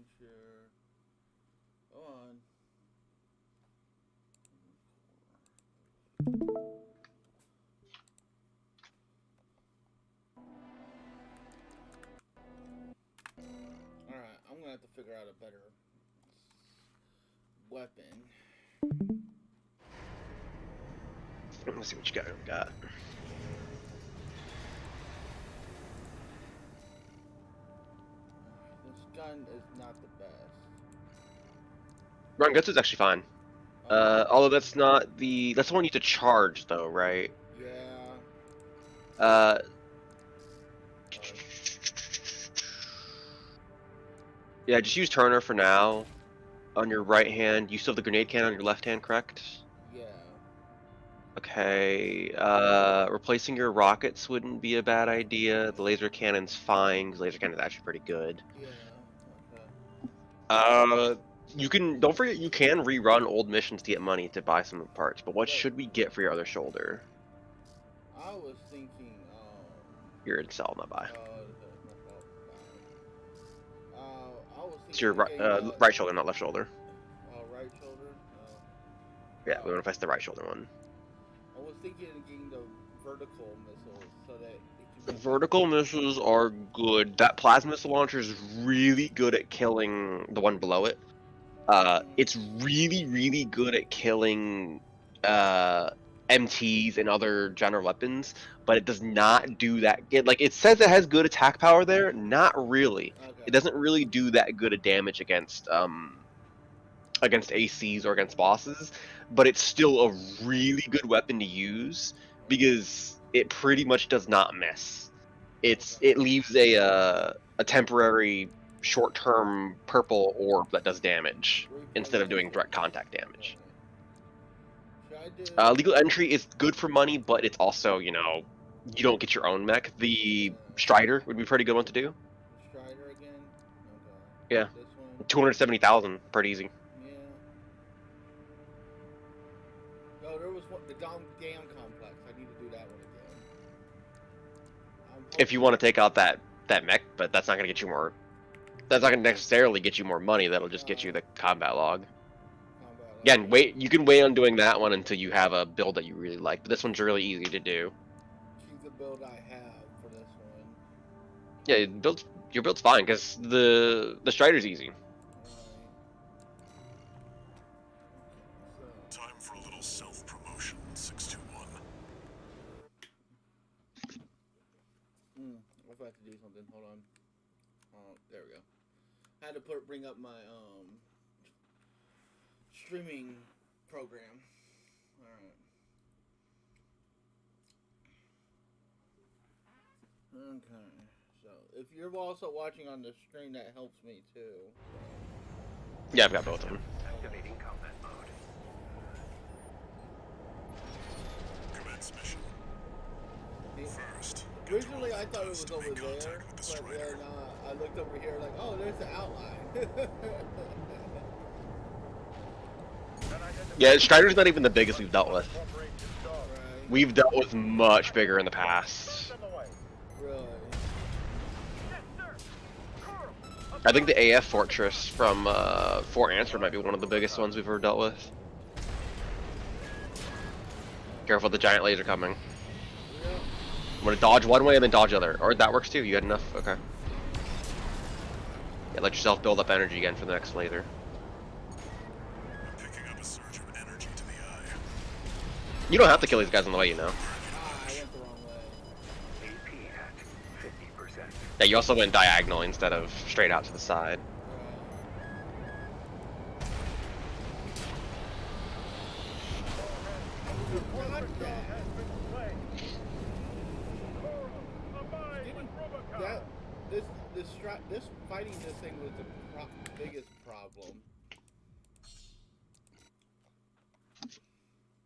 screen share. Go on. Alright, I'm gonna have to figure out a better weapon. Let's see what you got. This gun is not the best. Rangutsu is actually fine. Although that's not that's the one you need to charge though, right? Yeah. Uh, yeah, just use Turner for now. On your right hand, you still have the grenade cannon on your left hand, correct? Yeah. Okay. Replacing your rockets wouldn't be a bad idea. The laser cannon's fine because laser cannon's actually pretty good. Yeah. Okay. You can don't forget you can rerun old missions to get money to buy some parts. But what Wait. should we get for your other shoulder? I was thinking, You're in cell, not buy. my fault. I was It's thinking your of getting right shoulder, not left shoulder. right shoulder. Yeah, we want to face the right shoulder one. I was thinking of getting the vertical missiles so that it can make Vertical missiles are good. That plasma missile launcher is really good at killing the one below it. It's really, really good at killing MTs and other general weapons, but it does not do that. It says it has good attack power there, not really. Okay. It doesn't really do that good of damage against ACs or against bosses, but it's still a really good weapon to use because it pretty much does not miss. It leaves a temporary short-term purple orb that does damage instead of doing direct contact damage. Should I do? Legal entry is good for money, but it's also you don't get your own mech. The Strider would be a pretty good one to do. Strider again? Okay. Yeah, This one? 270,000, pretty easy. Yeah. No, there was one, the Dam Complex. I need to do that one again. If you want to take out that mech, but that's not gonna get you more. That's not gonna necessarily get you more money. That'll just get you the combat log. Again, you can wait on doing that one until you have a build that you really like. But this one's really easy to do. Choose the build I have for this one. Yeah, your build's fine because the Strider's easy. Time for a little self-promotion, 621. I have to do something. Hold on. There we go. I had to bring up my streaming program. All right. Okay. So if you're also watching on the screen, that helps me too. Yeah, I've got both of them. Activating combat mode. Commence mission. First, Originally, I thought it was over there, but then I looked over here like, oh, there's the outline. Yeah, Strider's not even the biggest we've dealt with. Right. We've dealt with much bigger in the past. Really? I think the AF Fortress from Fort Answer might be one of the biggest ones we've ever dealt with. Careful, the giant laser coming. I'm gonna dodge one way and then dodge the other. Or that works too. You had enough? Okay. Yeah, let yourself build up energy again for the next laser. picking up a surge of energy to the eye. You don't have to kill these guys on the way, you know. I went the wrong way. AP at 50%. Yeah, you also went diagonal instead of straight out to the side. This fighting this thing was the biggest problem.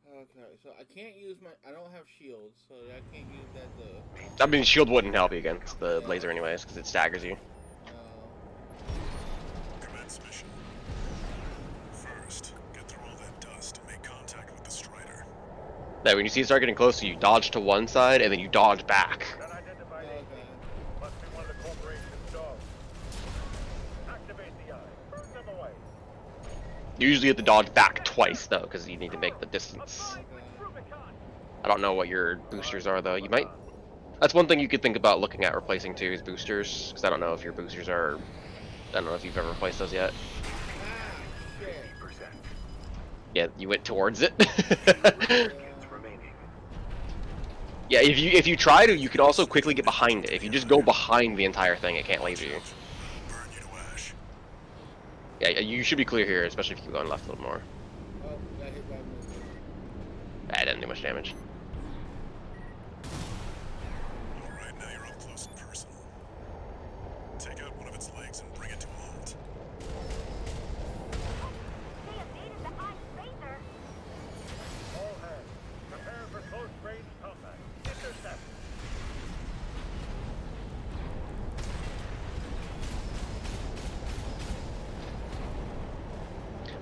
Okay, so I can't use I don't have shields, so I can't use that to... I mean, shield wouldn't help you against the laser anyways, because it staggers you. Commence mission. First, get through all that dust and make contact with the Strider. Yeah, when you see it start getting closer, you dodge to one side and then you dodge back. Unidentified AP. Must be one of the corporation's dogs. Activate the eye. You usually have to dodge back twice though, because you need to make the distance. I don't know what your boosters are though. You might. That's one thing you could think about looking at replacing too is boosters, because I don't know if your boosters are. I don't know if you've ever replaced those yet. Ah, shit. 50%. Yeah, you went towards it. Seconds remaining. Yeah, if you try to, you could also quickly get behind it. If you just go behind the entire thing, it can't laser you. Burn you to ash. Yeah, you should be clear here, especially if you keep going left a little more. Oh, got hit by a missile. Ah, it didn't do much damage. Alright, now you're up close and personal. Take out one of its legs and bring it to a halt. All hands, prepare for close range combat. Intercept.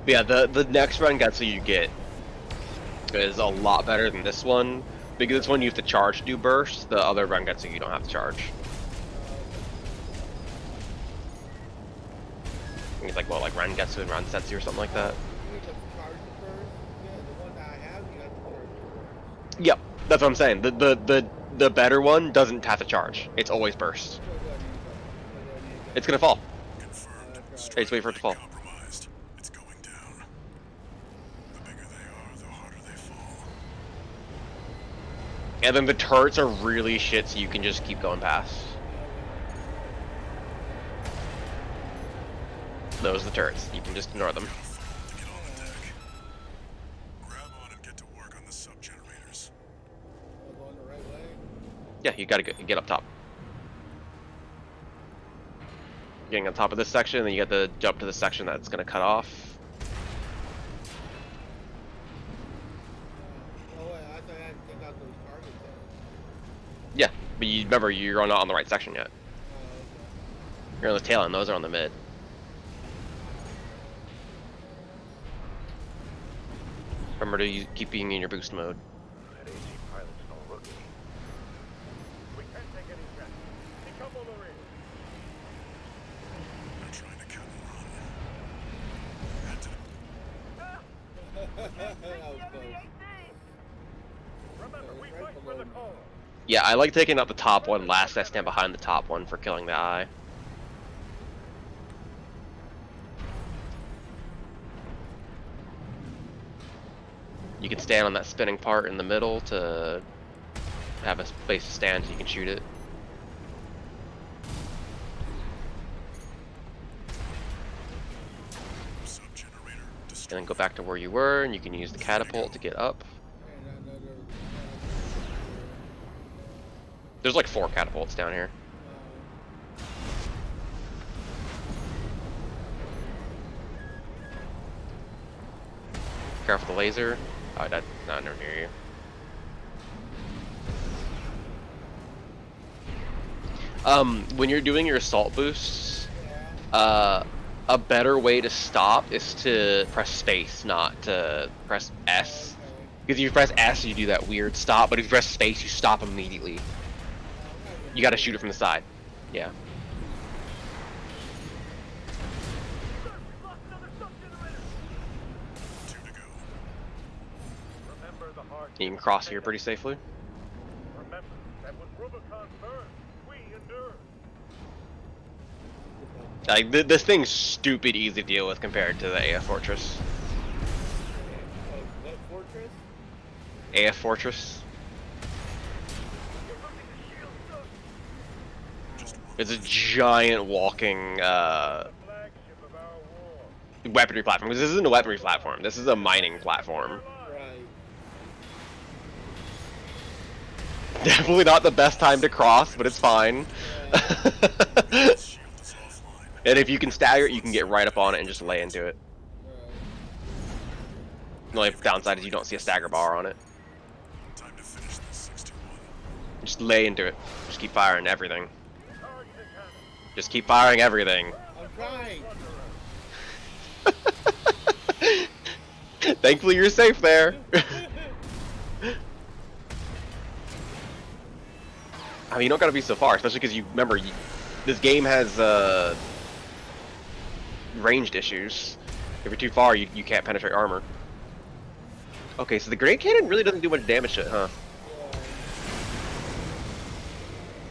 But yeah, the next Rengetsu you get is a lot better than this one, because this one you have to charge to do burst. The other Rengetsu you don't have to charge. I think it's like, what, like Rengetsu and Ransetsu or something like that? You need to charge it first. Yeah, the one that I have, you got to charge it first. Yep, that's what I'm saying. The better one doesn't have to charge. It's always burst. What do I need though? What do I need though? It's gonna fall. Confirmed. Right. Hey, just wait for it to fall. Compromised. It's going down. The bigger they are, the harder they fall. And then the turrets are really shit, so you can just keep going past. Those are the turrets. You can just ignore them. To get on the deck. Grab on and get to work on the sub-generators. Am I going the right way? Yeah, you gotta get up top. Getting on top of this section, then you got to jump to the section that's gonna cut off. Oh wait, I thought I had to take out those targets though. Yeah, but you remember you're not on the right section yet. Oh, You're on the tail end. Those are on the mid. Remember to keep being in your boost mode. That AC pilot's no rookie. We can't take any chances. Decouple the rear. They're trying to cut and run. Head to the okay. That was close. Remember, we Right fight for below the me. cause. Yeah, I like taking out the top one last. I stand behind the top one for killing the eye. You can stand on that spinning part in the middle to have a place to stand so you can shoot it. sub-generator. And Destroy. then go back to where you were, and you can use the catapult to get up. And another. There's like 4 catapults down here. Careful the laser. Oh, that's not near you. When you're doing your assault boosts, a better way to stop is to press space, not to press S. Because if you press S, you do that weird stop, but if you press space, you stop immediately. You gotta shoot it from the side. Yeah. Two to go. Remember the hard. You can cross here pretty safely. Remember that when Rubicon burns, we endure. Like, this thing's stupid easy to deal with compared to the AF Fortress. What fortress? AF Fortress. Just one. It's a giant walking The flagship of our war. weaponry platform. This isn't a weaponry platform. This is a mining platform. Right. Definitely not the best time to cross, but it's fine. Its shield is offline. And if you can stagger it, you can get right up on it and just lay into it. The only downside is you don't see a stagger bar on it. Time to finish this 621. Just lay into it. Just keep firing everything. Target the cannon. Just keep firing everything. I'm trying. Thankfully, you're safe there. I mean, you don't gotta be so far, especially because you remember this game has ranged issues. If you're too far, you can't penetrate armor. Okay, so the grenade cannon really doesn't do much damage to it, huh? Yeah.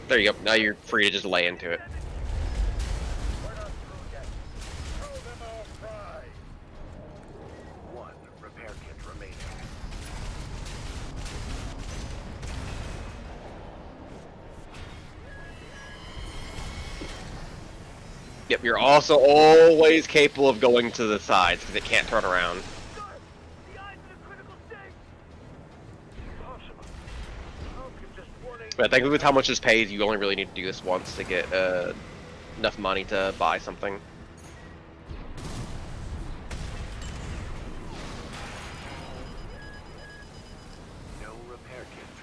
There you go. Now you're free to just lay into it. We're not through yet. Show them our pride. One repair kit remaining. Yep, you're also always capable of going to the sides because it can't turn around. The eyes in a critical state. Impossible. How can just one But I think with how much this pays, you only really need to do this once to get enough money to buy something. No repair kits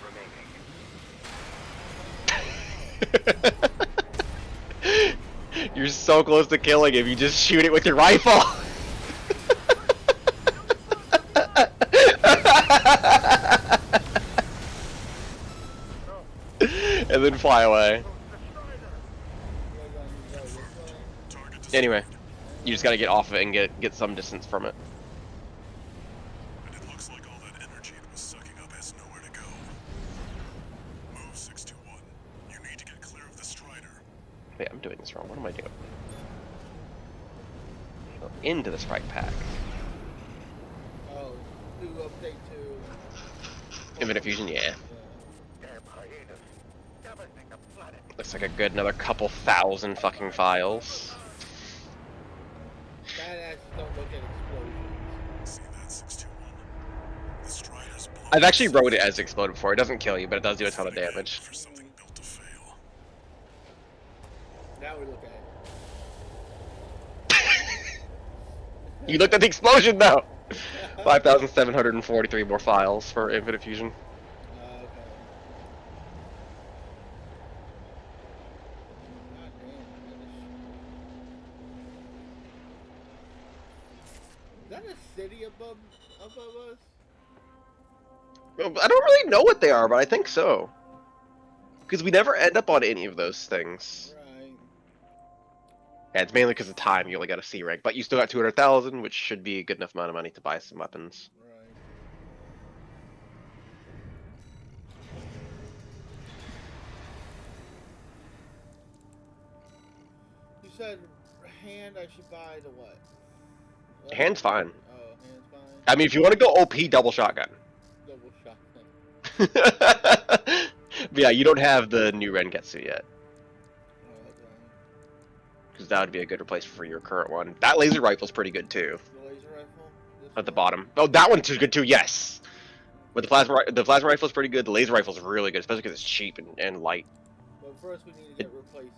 remaining. You're so close to killing him, you just shoot it with your rifle! And then fly away. Anyway, you just gotta get off of it and get some distance from it. And it looks like all that energy it was sucking up has nowhere to go. Move 621. You need to get clear of the Strider. Wait, I'm doing this wrong. What am I doing? Go into the sprite pack. Oh, do update to. Infinite Fusion, yeah. damn hyenas. Everything the planet. Looks like a good another couple thousand fucking files. Badasses don't look at explosions. See that 621? The Strider's blown. I've actually wrote it as explode before. It doesn't kill you, but it does do a ton of damage. For something built to fail. Now we look at it. You looked at the explosion though! 5,743 more files for Infinite Fusion. Okay. God damn, is that a city above us? Well, I don't really know what they are, but I think so. Because we never end up on any of those things. Right. Yeah, it's mainly because of time. You only got a C rank, but you still got 200,000, which should be a good enough amount of money to buy some weapons. Right. You said hand. I should buy the what? Hand's fine. Oh, hand's fine. I mean, if you want to go OP, double shotgun. Double shotgun. But yeah, you don't have the new Rengetsu yet, Oh, okay. because that would be a good replacement for your current one. That laser rifle's pretty good too. The laser rifle. This At the one? bottom. Oh, that one's good too. Yes. But the plasma rifle's pretty good. The laser rifle's really good, especially because it's cheap and light. But first, we need to get replace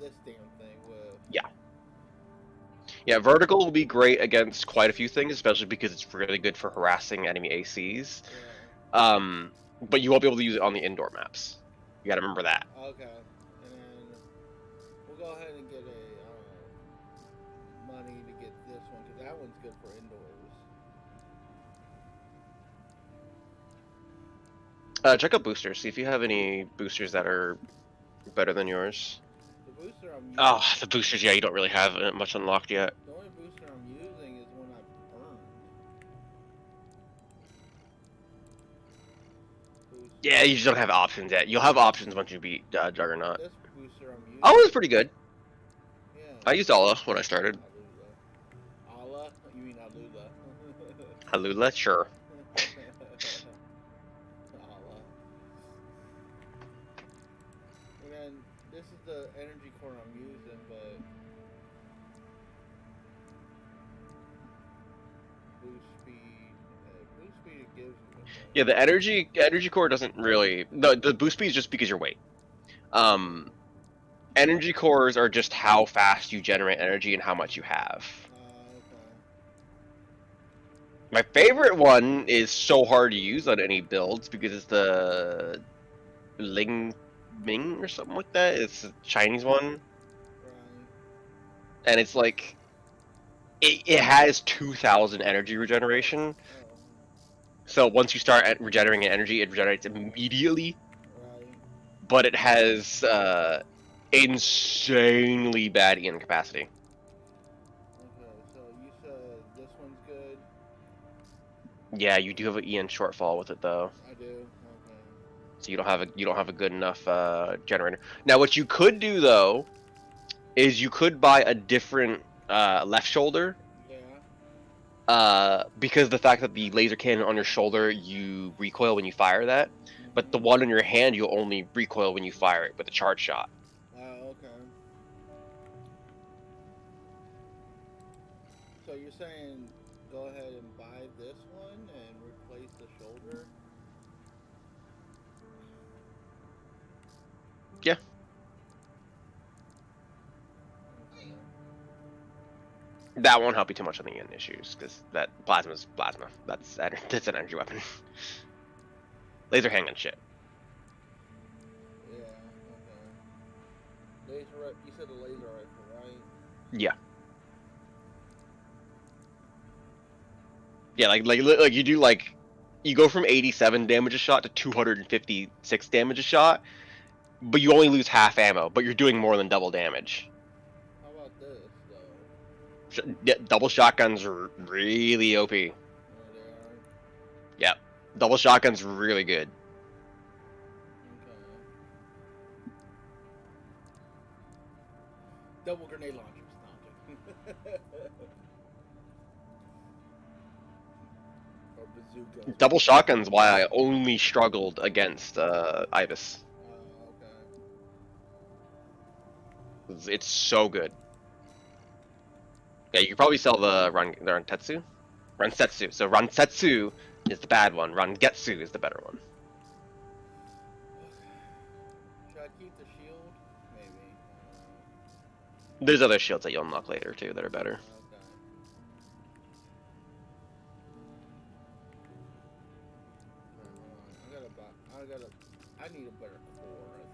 this damn thing with. Yeah, vertical will be great against quite a few things, especially because it's really good for harassing enemy ACs. Yeah. But you won't be able to use it on the indoor maps. You gotta remember that. Okay. And then we'll go ahead and get money to get this one because that one's good for indoors. Check out boosters. See if you have any boosters that are better than yours. The booster I'm using. Oh, the boosters. Yeah, you don't really have much unlocked yet. The only booster I'm using is one I've earned. Boost. Yeah, you just don't have options yet. You'll have options once you beat Juggernaut. This booster I'm using. Oh, it was pretty good. Yeah. I used Allah when I started. Alula. Allah? You mean Alula? Alula, sure. Allah. And then this is the energy core I'm using, but boost speed. Boost speed it gives me. Yeah, the energy core doesn't really the boost speed is just because your weight. Energy cores are just how fast you generate energy and how much you have. Okay. My favorite one is so hard to use on any builds because it's the Ling Ming or something like that. It's a Chinese one, Right. and it's like it has 2,000 energy regeneration. Oh. So once you start regenerating energy, it regenerates immediately. Right. But it has insanely bad EN capacity. Okay, so you said this one Yeah, you do have an EN shortfall with it though, I do. Okay. so you don't have a good enough generator. Now, what you could do though is you could buy a different left shoulder. Yeah. Because the fact that the laser cannon on your shoulder, you recoil when you fire that, but the Mhm. one in your hand, you'll only recoil when you fire it with a charge shot. Okay. So you're saying go ahead and buy this one and replace the shoulder? Yeah. Okay. That won't help you too much on the end issues, because that plasma's plasma. That's an energy weapon. Laser handgun shit. Yeah. Okay. You said the laser rifle, right? Yeah. Yeah, like you do like you go from 87 damage a shot to 256 damage a shot, but you only lose half ammo, but you're doing more than double damage. How about this though? Double shotguns are really OP. Oh, they are. Yep. Double shotgun's really good. Okay. Double grenade launchers. No, I'm joking. Or bazookas. Double shotgun's why I only struggled against Ibis. Okay. It's so good. Yeah, you could probably sell the Rantetsu? Ransetsu. So Ransetsu is the bad one. Rangetsu is the better one. Should I keep the shield? Maybe. There's other shields that you'll unlock later too that are better. Okay. Hold on. I need a better core, I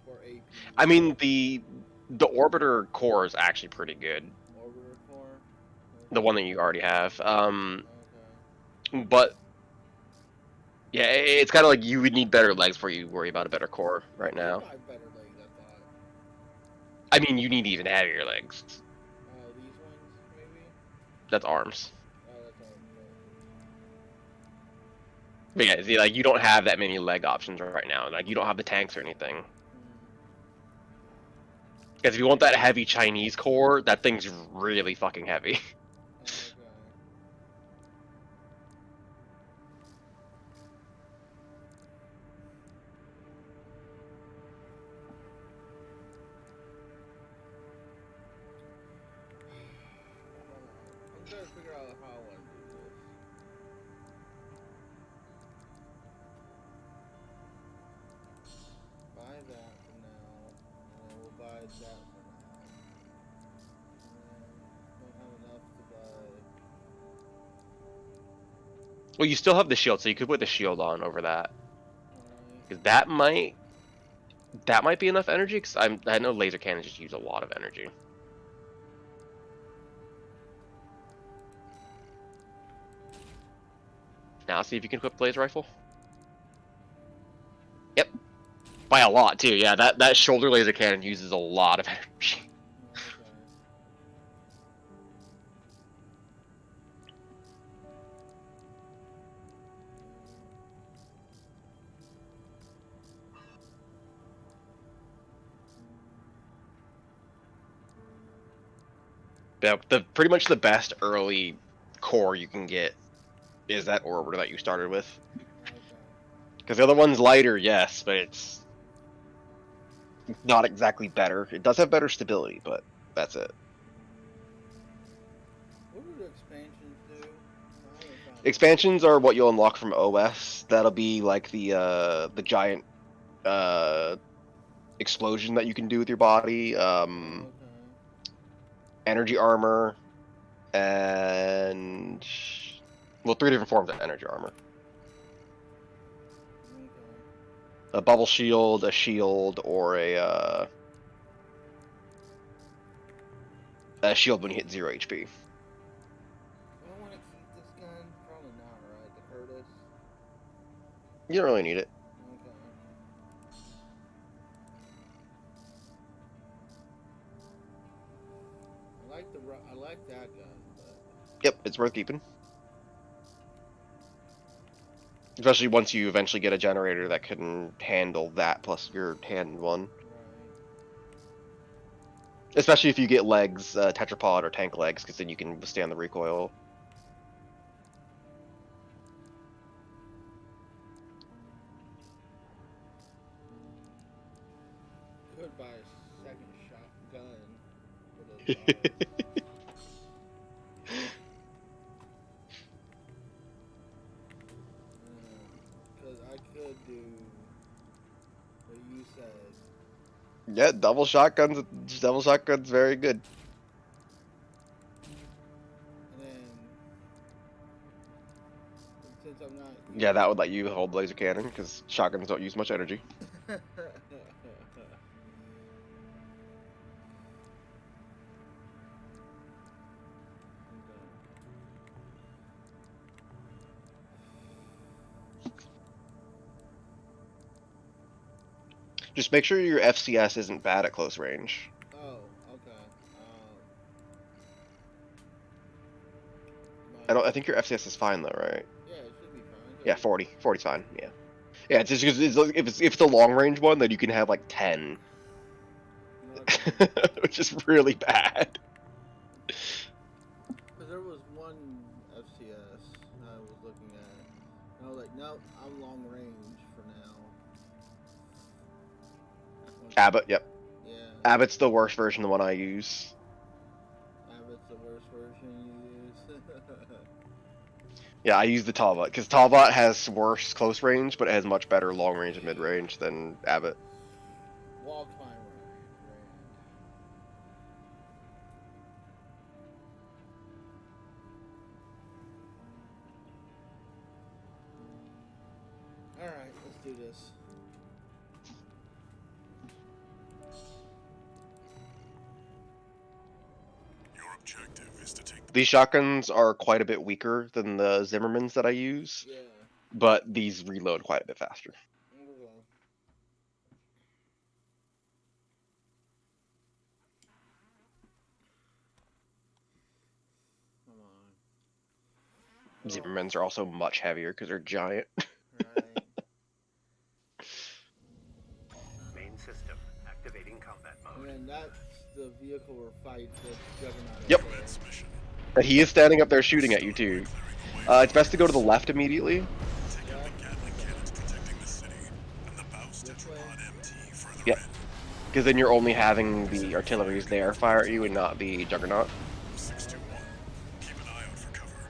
think. For AP. I mean the Orbiter core is actually pretty good. Orbiter core? The one that you already have. Okay. But yeah, it's kind of like you would need better legs before you worry about a better core right I now. buy better legs, I thought. I mean, you need even heavier legs. These ones, maybe? That's arms. That's all. But yeah, see, like you don't have that many leg options right now. Like you don't have the tanks or anything. Because if you want that heavy Chinese core, that thing's really fucking heavy. Okay. I'm trying to figure out how I want to do this. Buy that for now, and then we'll buy that for now. And then don't have enough to buy. Well, you still have the shield, so you could put the shield on over that. Alright. Because that might be enough energy. Because I know laser cannons just use a lot of energy. Now see if you can equip the laser rifle. Yep. By a lot too. Yeah, that shoulder laser cannon uses a lot of energy. Okay. Yeah, pretty much the best early core you can get is that orbiter that you started with. Okay. Because the other one's lighter, yes, but it's not exactly better. It does have better stability, but that's it. What do the expansions do? I haven't found them. Expansions are what you'll unlock from OS. That'll be like the giant explosion that you can do with your body, Okay. energy armor, and well, 3 different forms of energy armor. Okay. A bubble shield, a shield, or a shield when you hit 0 HP. Do I want to keep this gun? Probably not, right? The Curtis? You don't really need it. Okay. I like that gun, but Yep, it's worth keeping. Especially once you eventually get a generator that can handle that plus your hand one. Right. Especially if you get legs, tetrapod or tank legs, because then you can withstand the recoil. Could buy a second shotgun for those dogs. Because I could do what you said. Yeah, double shotguns. Double shotguns, very good. And then, since I'm not. Yeah, that would let you hold laser cannon because shotguns don't use much energy. Just make sure your FCS isn't bad at close range. Oh, okay. I think your FCS is fine though, right? Yeah, it should be fine. Yeah, 40. 40's fine. Yeah. Yeah, it's just because if it's a long range one, then you can have like 10, Okay. which is really bad. Because there was one FCS I was looking at, and I was like, nope, I'm long range for now. Abbott, yep. Yeah, Abbott's the worst version, the one I use. Abbott's the worst version you use. Yeah, I use the Talbot because Talbot has worse close range, but it has much better long range and mid range than Abbott. Wall climber. Alright, let's do this. Your objective is to take These shotguns are quite a bit weaker than the Zimmermans that I use, Yeah. but these reload quite a bit faster. Okay. Come on. Zimmermans are also much heavier because they're giant. Right. Main system activating combat mode. And then that's the vehicle where fights with Juggernaut. Yep. up there. mission. And he is standing up there shooting at you too. It's best to go to the left immediately. Take out the Gatling cannons protecting the city, and the Baus This way? Tetrapod MT further Yep. in. Because then you're only having the artilleries there fire at you and not the Juggernaut. 621. Keep an eye out for cover.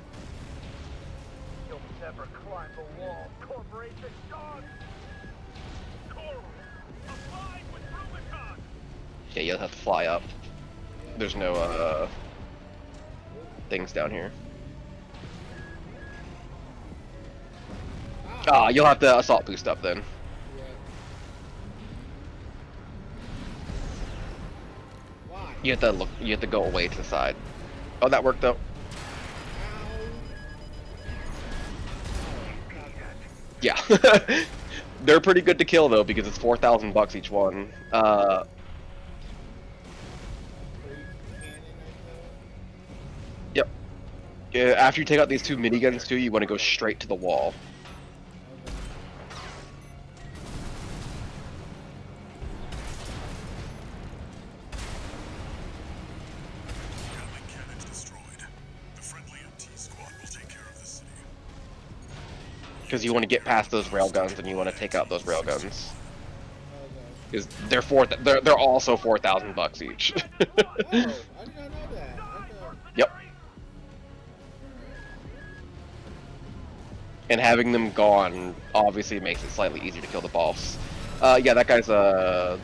You'll never climb the wall, corporation dog! Coral! Abide with Rubicon! Yeah, you'll have to fly up. There's no things down here. Ah, you'll have to assault boost up then. Yeah. Why? You have to look. You have to go away to the side. Oh, that worked though. Ow. Yeah. They're pretty good to kill though because it's $4,000 each one. Yep. Yeah, after you take out these two miniguns too, you want to go straight to the wall. Gatling cannons destroyed. The friendly MT squad will take care of the city. Because you want to get past those railguns and you want to take out those railguns. Okay. Because they're also $4,000 each. Oh, I did not know that. I thought. Yep. And having them gone obviously makes it slightly easier to kill the boss. Yeah, that guy's a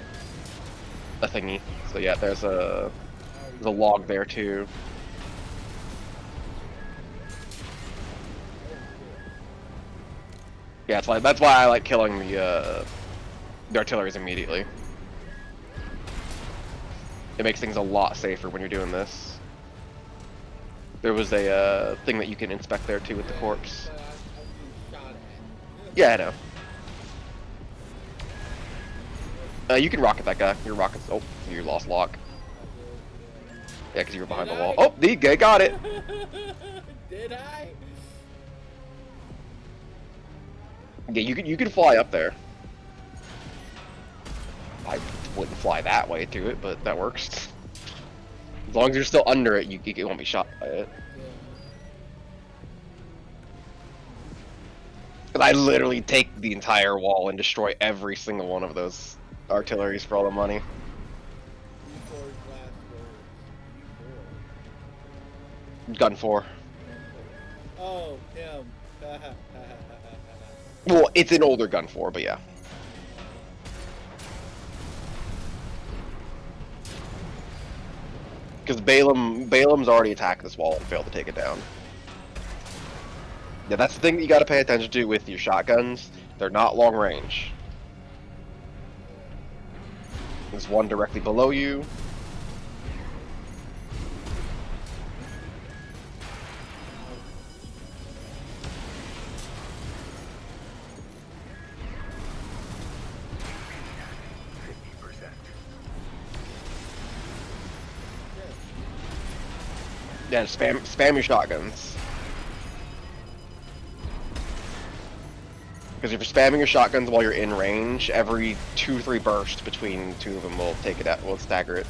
thingy. So yeah, there's a log there too. Yeah, that's why I like killing the artilleries immediately. It makes things a lot safer when you're doing this. There was a thing that you can inspect there too with the corpse. But I'm being shot at. Yeah, I know. You can rocket that guy. Your rockets. Oh, you lost lock. Yeah, because you were behind the Did wall. I? Oh, the guy got it. Did I? Yeah, you can fly up there. I wouldn't fly that way through it, but that works. As long as you're still under it, you won't be shot by it. Yeah. 'Cause I literally take the entire wall and destroy every single one of those artilleries for all the money. E4's last words. Gun 4. E4. Oh, him. Well, it's an older gun 4, but yeah. Because Balam's already attacked this wall and failed to take it down. Yeah, that's the thing that you got to pay attention to with your shotguns. They're not long range. There's one directly below you. Yeah, spam your shotguns. Because if you're spamming your shotguns while you're in range, every 2-3 bursts between two of them will take it out, will stagger it.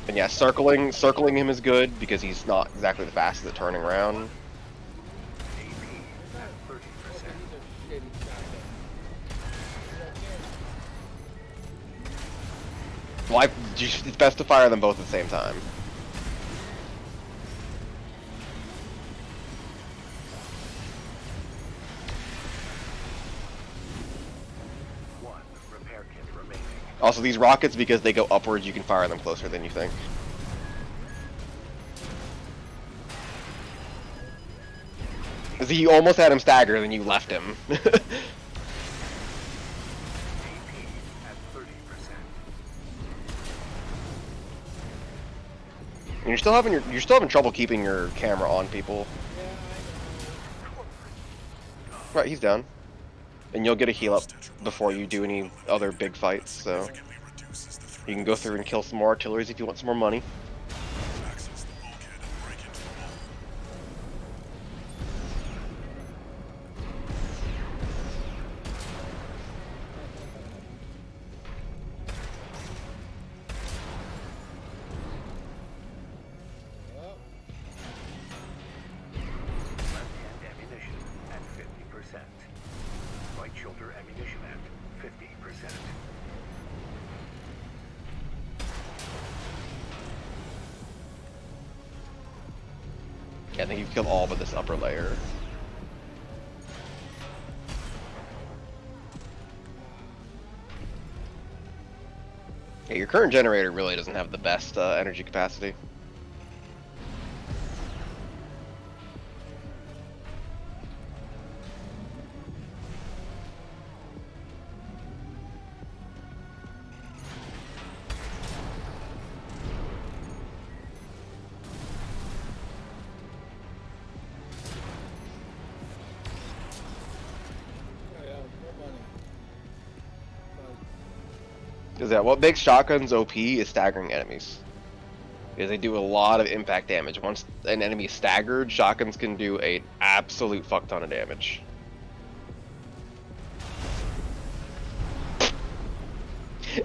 And yeah, circling him is good because he's not exactly the fastest at turning around. Well, it's best to fire them both at the same time. One repair kit remaining. Also, these rockets, because they go upwards, you can fire them closer than you think. See, you almost had him stagger, then you left him. AP at 30%. And you're still having trouble keeping your camera on people. Yeah, Right, he's down. And you'll get a heal up before you do any other big fights, so Significantly reduces the threat you can go through and kill some more artilleries if you want some more money. to access the bulkhead and break into the wall. I know. Well, Left-hand ammunition at 50%. Right shoulder ammunition at 50%. Yeah, I think you've killed all but this upper layer. Yeah, your current generator really doesn't have the best energy capacity. oh yeah, more money. Is that what makes shotguns OP is staggering enemies. Because they do a lot of impact damage. Once an enemy is staggered, shotguns can do an absolute fuck ton of damage.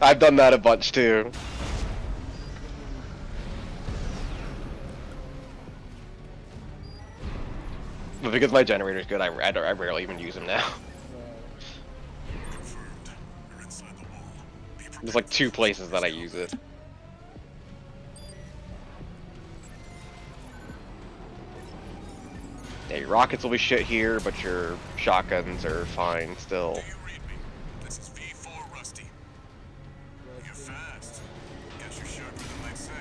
I've done that a bunch too. But because my generator's good, I rarely even use them now. Confirmed. You're inside the wall. Be There's like prepared 2 for places that I use it. Yeah, your rockets will be shit here, but your shotguns are fine still. Do you read me? This is V4 Rusty. You're fast. Guess you're sharper than they say.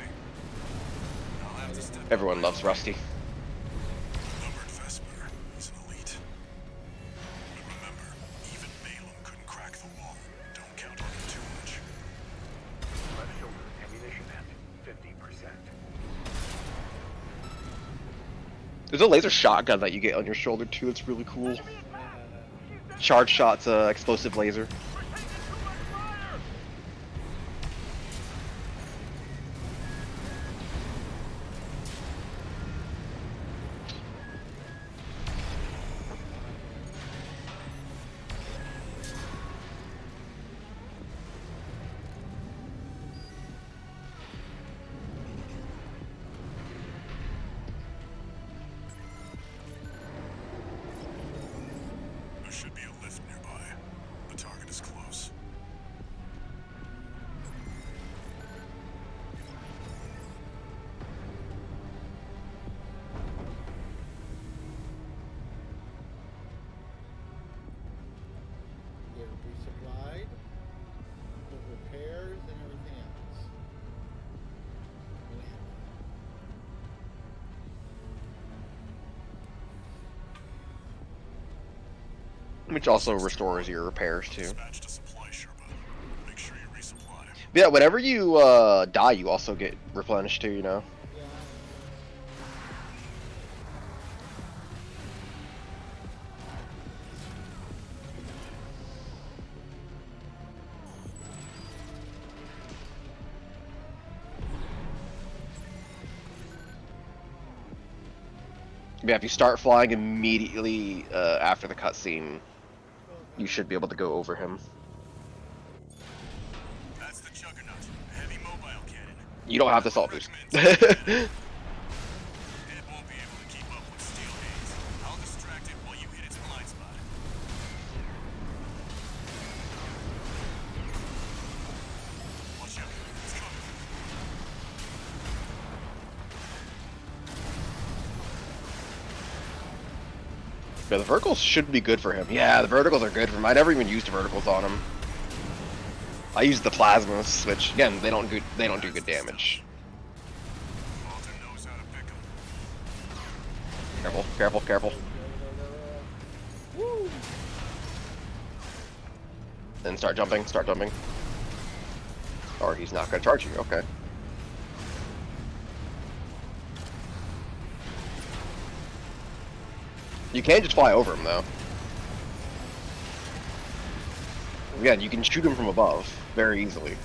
I'll have to step up Everyone my loves game. Rusty. Numbered Vesper. He's an elite. But remember, even Balaam couldn't crack the wall. Don't count on him too much. Left shoulder ammunition at 50%. There's a laser shotgun that you get on your shoulder too. It's really cool. Charge shot's explosive laser. should be a lift nearby. The target is close. Get resupplied with repairs and everything else. Which also restores your repairs too. Dispatched a supply Sherpa. Make sure you resupply. Yeah, whenever you die, you also get replenished too. You know. Yeah. Yeah, if you start flying immediately after the cutscene, you should be able to go over him. That's the Juggernaut. A heavy mobile cannon. You don't have to salt boost. It won't be able to keep up with Steel Haze. I'll distract it while you hit its blind spot. Watch out. It's coming. Yeah, the verticals should be good for him. Yeah, the verticals are good for him. I never even used verticals on him. I used the plasmas, which again they don't do good damage. Walter knows how to pick 'em. Careful, careful, careful. Woo! Then start jumping, start jumping. Or he's not gonna charge you. Okay. You can just fly over him though. Again, you can shoot him from above very easily.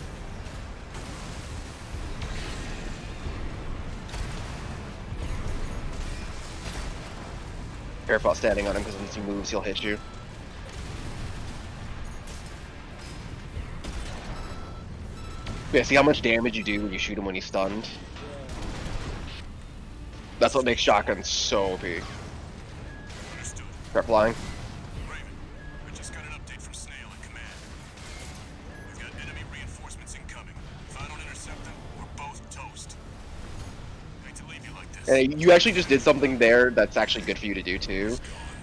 Careful about standing on him because once he moves, he'll hit you. Yeah, see how much damage you do when you shoot him when he's stunned? That's what makes shotguns so OP. Understood. Start flying. Raven, I just got an update from Snail and Command. We've got enemy reinforcements incoming. If I don't intercept them, we're both toast. Hate to leave you like this. And you actually just did something there that's actually good for you to do too.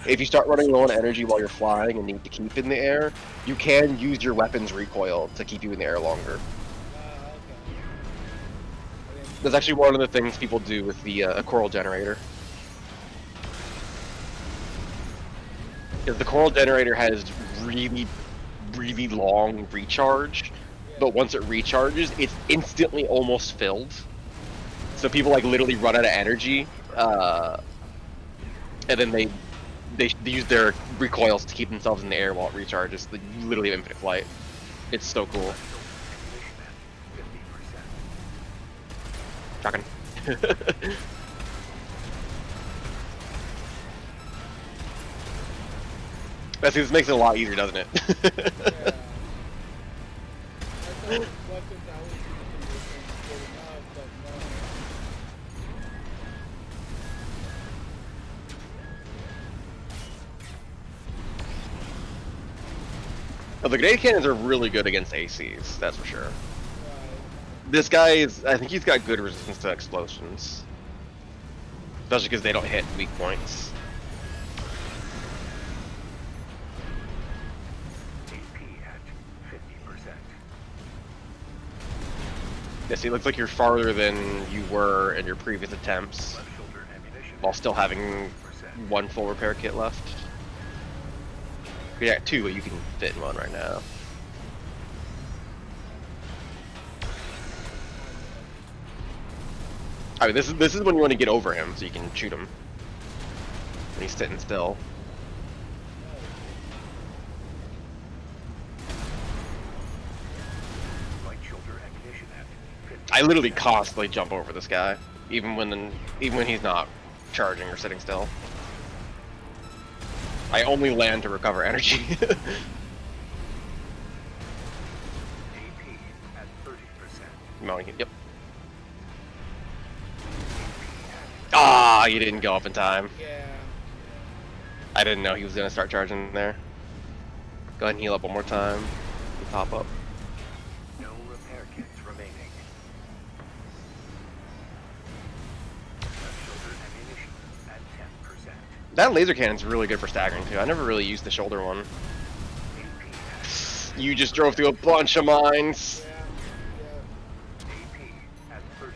If you start running low on energy while you're flying and need to keep in the air, you can use your weapon's recoil to keep you in the air longer. Okay. That's actually one of the things people do with the coral generator. Because the coral generator has really, really long recharge, but once it recharges, it's instantly almost filled. So people like literally run out of energy, and then they use their recoils to keep themselves in the air while it recharges. They literally have infinite flight. It's so cool. Shotgun. This makes it a lot easier, doesn't it? Yeah. I thought weapons always used to be good enough, but no. Well, the grenade cannons are really good against ACs, that's for sure. Right. This guy is, I think he's got good resistance to explosions. Especially because they don't hit weak points. AP at 50%. Yeah, see, it looks like you're farther than you were in your previous attempts, Left shoulder ammunition. while still having 50%. one full repair kit left. Yeah, two, but you can fit in one right now. I mean, this is when you want to get over him, so you can shoot him. And he's sitting still. Right shoulder ammunition at 50%. I literally constantly jump over this guy, even when he's not charging or sitting still. I only land to recover energy. AP at 30%. No, yep. Ah, you didn't go up in time. Yeah. I didn't know he was gonna start charging there. Go ahead and heal up one more time. You pop up. No repair kits remaining. Shoulder ammunition at 10%. That laser cannon's really good for staggering too. I never really used the shoulder one. You just drove through a bunch of mines. AP at 30%.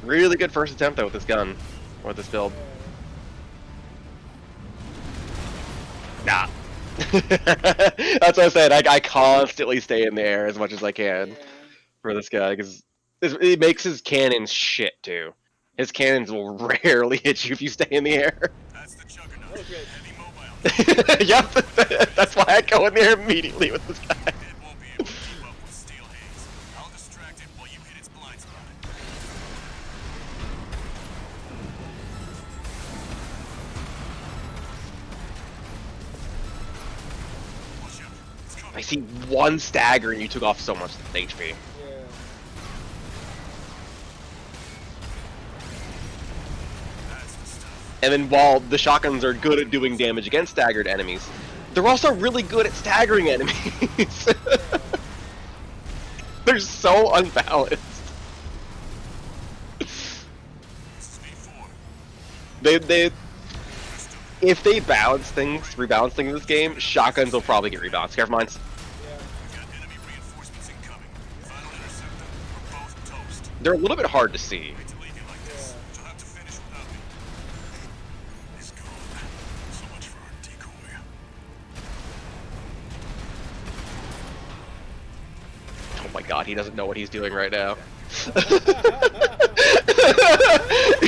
Really good first attempt though with this gun. Or with this build. Nah. That's what I said. I constantly stay in the air as much as I can for this guy because it makes his cannons shit too. His cannons will rarely hit you if you stay in the air. That's the Juggernaut. Okay. Heavy mobile. Yep, that's why I go in there immediately with this guy. It won't be able to keep up with Steel Haze. I'll distract it while you hit its blind spot. Watch out. It's coming. I see one stagger and you took off so much HP. Yeah. That's the stuff. And then while the shotguns are good at doing damage against staggered enemies, they're also really good at staggering enemies. They're so unbalanced. This is V4. They if they balance things, rebalance things in this game, shotguns will probably get rebalanced. Careful mines. We've got enemy reinforcements incoming. If I don't intercept them, we're both toast. They're a little bit hard to see. Hate to leave you like this. You'll have to finish without me. He's gone. So much for our decoy. Oh my god, he doesn't know what he's doing right now.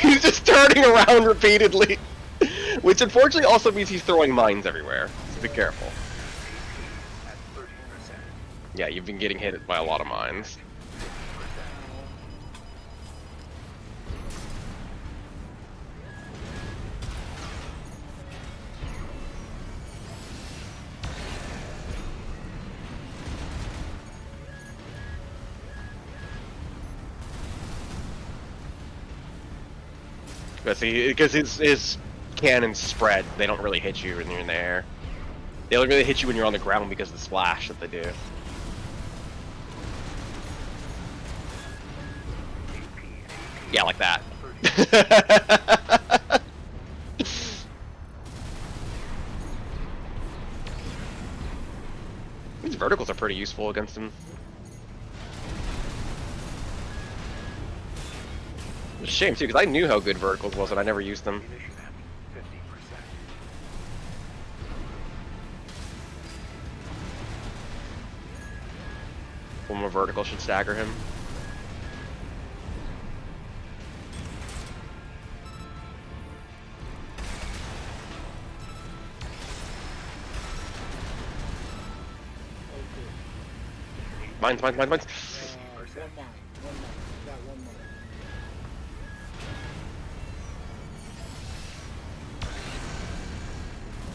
He's just turning around repeatedly. Which unfortunately also means he's throwing mines everywhere. So be careful. At 30%. Yeah, you've been getting hit by a lot of mines. But see, because his cannons spread, they don't really hit you when you're in the air. They only really hit you when you're on the ground because of the splash that they do. Yeah, like that. These verticals are pretty useful against him. It's a shame too, because I knew how good verticals was and I never used them. Ammunition at 50%. One more vertical should stagger him. Mines, mines, mines, mines. One mine. One mine. Got one mine.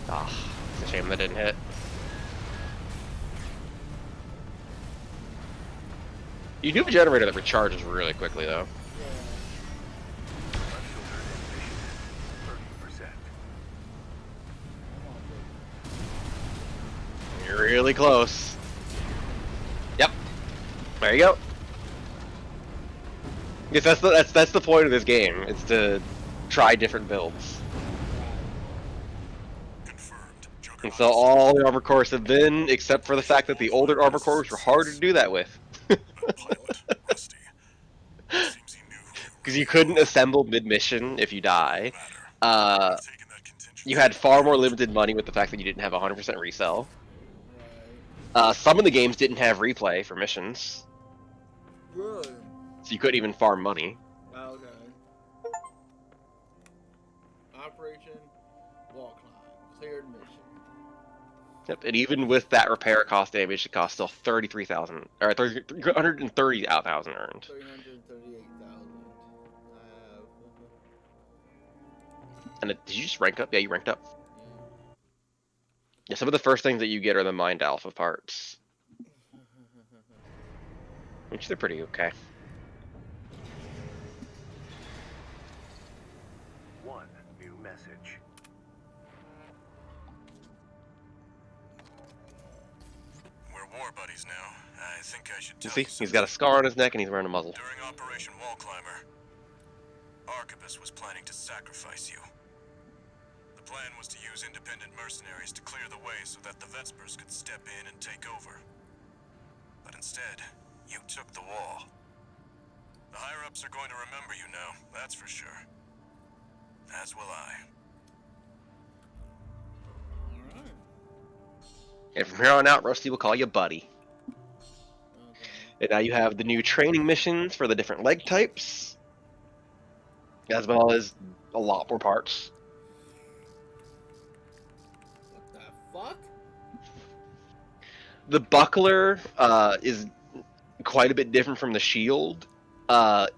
Ah, it's a shame that didn't hit. You do have a generator that recharges really quickly though. Yeah. Left shoulder ammunition at 30%. You're really close. Yep. There you go. Yes, that's the point of this game. It's to try different builds. Confirmed. And Juggernaut. so all the armor cores have been, except for the fact that the older armor cores were harder to do that with. That pilot, Rusty. Seems he knew who Because you couldn't assemble mid-mission if you die. matter. Taking that contingency. You had far more limited money with the fact that you didn't have 100% resell. Right. Some of the games didn't have replay for missions, Really? so you couldn't even farm money. Okay. Operation Wall Climb. Cleared mission. Yep, and even with that repair cost damage, it cost still 33,000 or 330,000 earned. 338,000. And did you just rank up? Yeah, you ranked up. Yeah, some of the first things that you get are the Mind Alpha parts, which they're pretty okay. One new message. war buddies now. I think I should You tell see, you he's something. got a scar on his neck and he's wearing a muzzle. During Operation Wall Climber, Arquebus was planning to sacrifice you. The plan was to use independent mercenaries to clear the way so that the Vespers could step in and take over. But instead, you took the wall. The higher-ups are going to remember you now, that's for sure. As will I. Alright. And from here on out, Rusty will call you Buddy. Okay. And now you have the new training missions for the different leg types, as well as a lot more parts. What the fuck? The buckler is quite a bit different from the shield.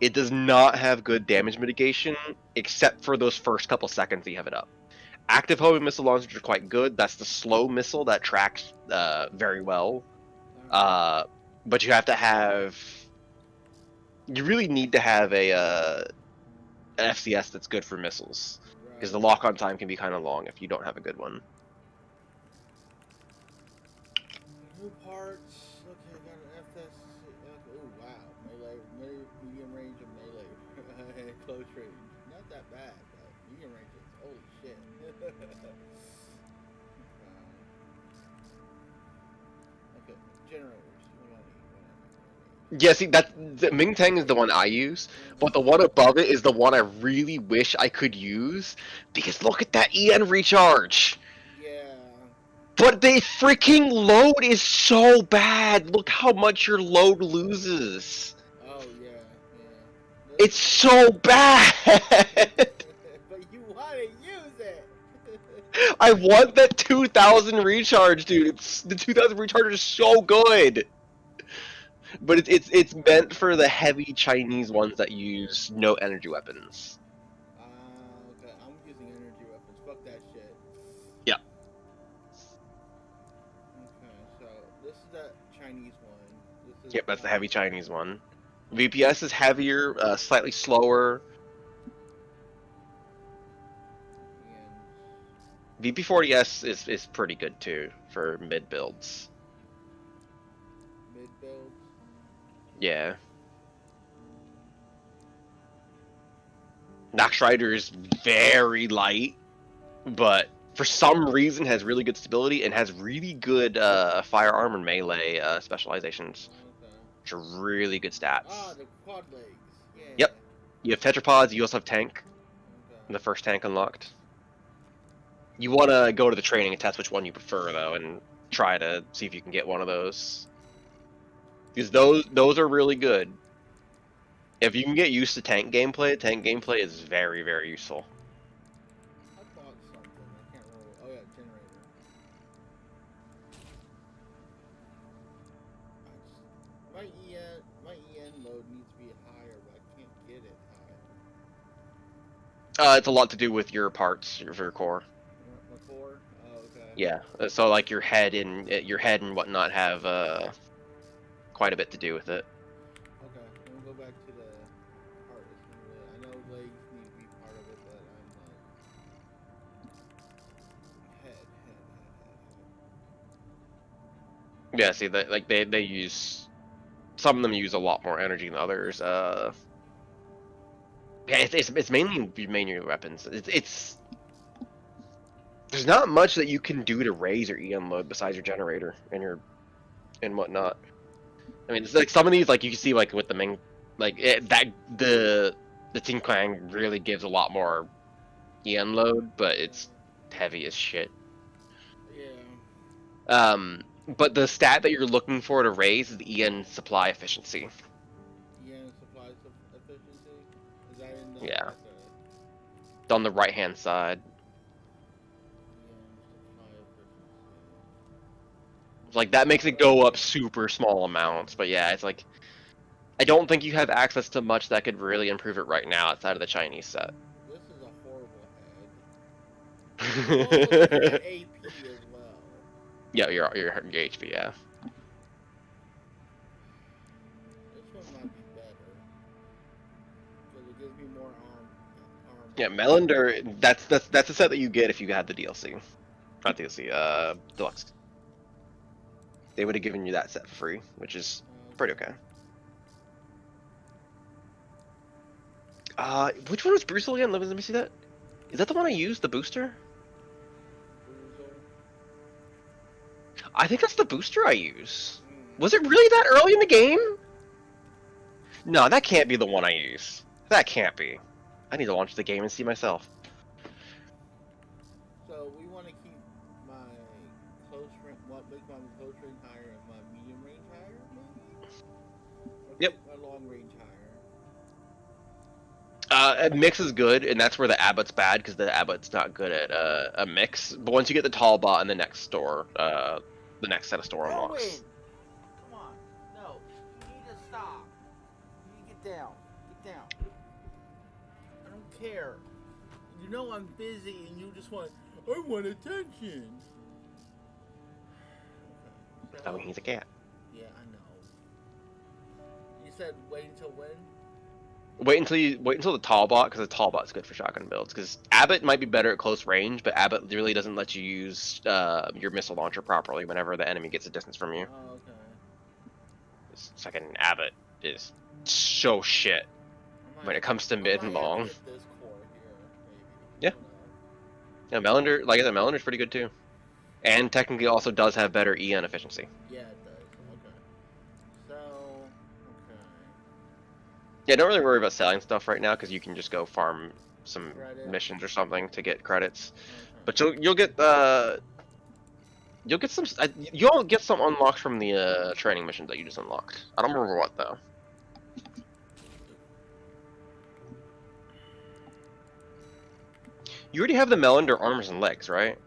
It does not have good damage mitigation, except for those first couple seconds that you have it up. Active homing missile launchers are quite good. That's the slow missile that tracks very well. But you have to have... You really need to have an FCS that's good for missiles, because the lock-on time can be kind of long if you don't have a good one. New parts. Okay, I got an FS. Oh wow, melee, medium range and melee, close range. Not that bad, but medium range is holy shit. Okay, generators. What do I need? Yeah, see, the Ming Tang is the one I use, but the one above it is the one I really wish I could use, because look at that EN recharge! Yeah. But the freaking load is so bad! Look how much your load loses! Oh yeah, yeah. It's so bad! But you want to use it. I want that 2000 recharge, dude! The 2000 recharge is so good! But it's meant for the heavy Chinese ones that use no energy weapons. Okay, I'm using energy weapons. Fuck that shit. Yeah. Okay, so this is the Chinese one. This is Yep, that's the heavy Chinese one. VPS is heavier, slightly slower. And VP40S is pretty good too for mid builds. mid builds. Yeah. Nox Rider is very light, but for some reason has really good stability and has really good firearm and melee specializations, Okay. which are really good stats. Ah, the quad legs. Yeah. Yep. You have tetrapods, you also have tank, Okay. the first tank unlocked. You want to go to the training and test which one you prefer, though, and try to see if you can get one of those. Because those are really good. If you can get used to tank gameplay is very, very useful. I bought something. I can't remember. Oh yeah, generator. My EN load needs to be higher, but I can't get it high. It's a lot to do with your parts, your core. My core. Oh, okay. Yeah. So like your head and whatnot have quite a bit to do with it. Okay, I'm gonna go back to the hardest. I know legs need to be part of it, but I'm like head. Yeah. See, they use, some of them use a lot more energy than others. Yeah, it's mainly your weapons. It's there's not much that you can do to raise your EM load besides your generator and whatnot. I mean, it's like some of these, like you can see, like with the Ming, like the Ting Quang really gives a lot more EM load, but it's heavy as shit. Yeah. But the stat that you're looking for to raise is the EN supply efficiency. EN supply efficiency. Is that in the? Yeah. Okay. It's on the right hand side. EN supply efficiency. Like that makes it go up super small amounts, but yeah, it's like I don't think you have access to much that could really improve it right now outside of the Chinese set. This is a horrible head. Oh, look at AP as well. Yeah, your HP, yeah. This one might be better because it gives me more arm. Yeah, Melander, that's the set that you get if you had the DLC. Not DLC, Deluxe. they would have given you that set for free, which is pretty okay. Which one was Brutal again? Let me see that. Is that the one I used? The booster? I think that's the booster I use. Was it really that early in the game? No, that can't be the one I use. That can't be. I need to launch the game and see myself. So we want to keep my close range, make my close range higher and my medium range higher, maybe? Or Yep. keep my long range higher. Mix is good, and that's where the Abbott's bad, because the Abbott's not good at a mix. But once you get the tall bot in the next store, the next set of store unlocks. Owen! Come on. No. You need to stop. You need to get down. Get down. I don't care. You know I'm busy and you just want, I want attention. Okay. Oh, he's a cat. Yeah, I know. You said wait until when? Wait until the tall bot, because the tall bot's good for shotgun builds. Because Abbott might be better at close range, but Abbott really doesn't let you use your missile launcher properly whenever the enemy gets a distance from you. Oh, okay. Second Abbott is so shit when it comes to mid and long. This core Yeah. here, maybe. Yeah, Melander, like I said, Melander's pretty good too, and technically also does have better EN efficiency. Yeah, it does. Okay. So, okay. Yeah, don't really worry about selling stuff right now because you can just go farm some Credit. missions or something to get credits. Okay. But you'll get some you'll get some unlocks from the training missions that you just unlocked. I don't remember what though. You already have the Melander arms and legs, right? The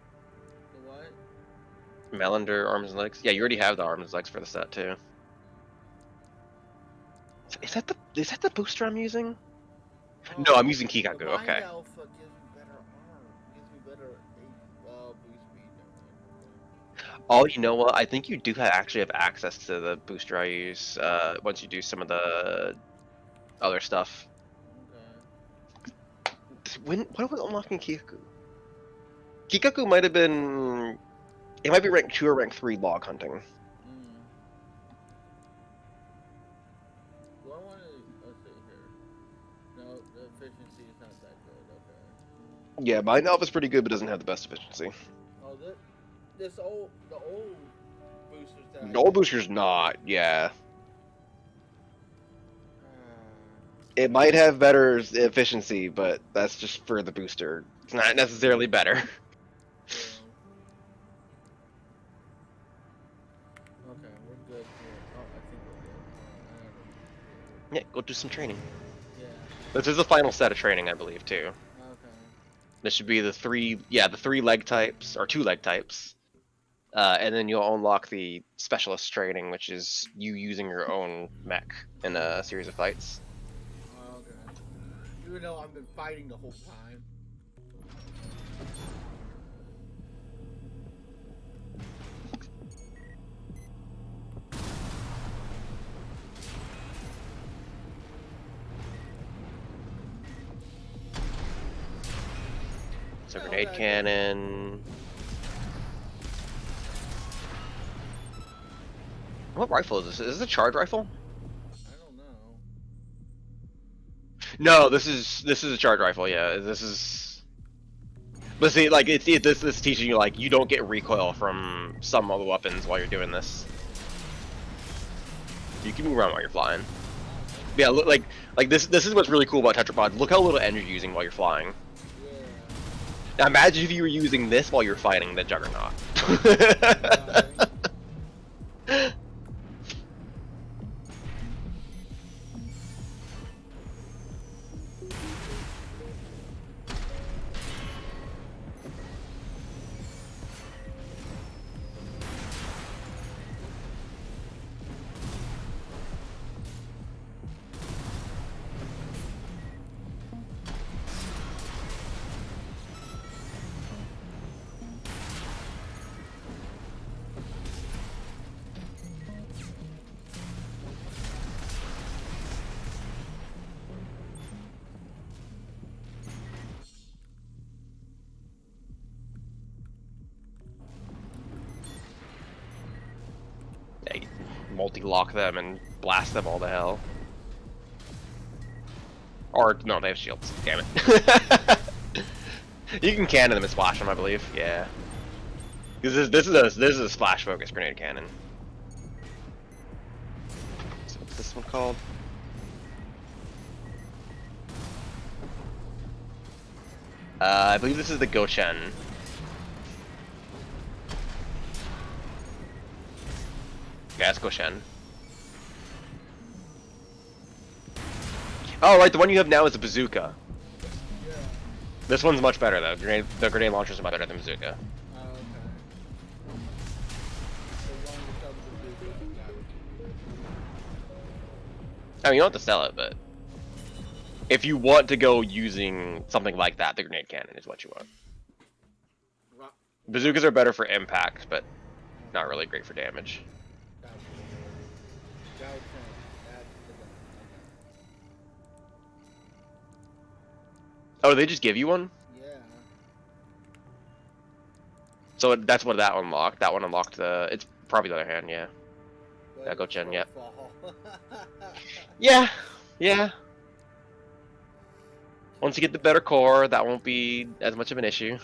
what? Melander arms and legs. Yeah, you already have the arms and legs for the set too. Is that the booster I'm using? No, I'm using Kikaku. The Mind Okay. Alpha gives me better armor. Gives me better boost speed. Never mind. Oh, you know what? I think you do actually have access to the booster I use once you do some of the other stuff. Okay. What was unlocking Kikaku? Kikaku might have been. It might be rank 2 or rank 3 log hunting. Mm. Do I want to? Let's see here. No, the efficiency is not that good. Okay. Yeah, Mind Alpha's pretty good, but doesn't have the best efficiency. Oh, the old boosters that. The old booster's not. Yeah, it might have better efficiency, but that's just for the booster. It's not necessarily better. Okay, we're good here. Oh, I think we're good. Yeah, go do some training. Yeah. This is the final set of training, I believe, too. Okay. This should be the three leg types, or 2 leg types. And then you'll unlock the specialist training, which is you using your own mech in a series of fights. Okay. Even though I've been fighting the whole time. So grenade cannon. What rifle is this? Is this a charge rifle? I don't know. No, this is a charge rifle. Yeah, this is. But see, like this is teaching you like you don't get recoil from some of the weapons while you're doing this. You can move around while you're flying. Yeah, look, like this is what's really cool about tetrapods. Look how little energy you're using while you're flying. Yeah. Now imagine if you were using this while you're fighting the Juggernaut. multi-lock them and blast them all to hell. Or no, they have shields. Damn it. You can cannon them and splash them, I believe. Yeah. This is a splash focus grenade cannon. So what's this one called? I believe this is the Gochen. Yeah, it's Gochen. Oh, right, the one you have now is a bazooka. Yeah. This one's much better though. The grenade launchers are much better than bazooka. Oh, okay. As long as it comes with the got it. I mean, you don't have to sell it, but if you want to go using something like that, the grenade cannon is what you want. Rock. Bazookas are better for impact, but not really great for damage. Gotcha. Gotcha. That's the gun. Oh, they just give you one? Okay. Yeah. So that's what that one unlocked. That one unlocked the. It's probably the other hand, yeah. But Yeah, go it's Chen, so yep. fall. Yeah, yeah. Once you get the better core, that won't be as much of an issue. Okay.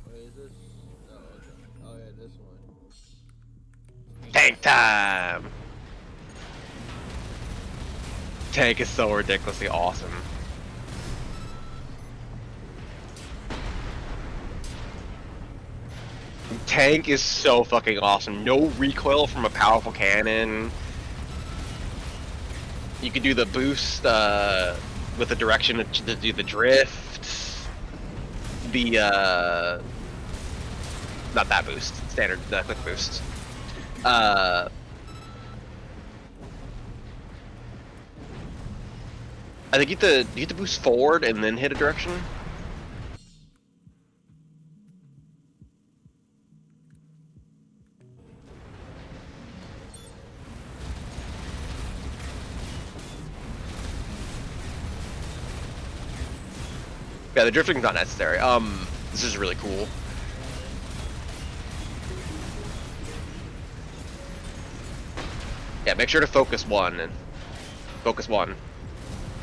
What is this? Oh, okay. Oh yeah, this one. Tank time! Tank is so ridiculously awesome. Tank is so fucking awesome. No recoil from a powerful cannon. You can do the boost with the direction to do the drift. The not that boost, standard quick boost. I think you get to boost forward and then hit a direction. Yeah, the drifting's not necessary. This is really cool. Yeah, make sure to focus one and focus one.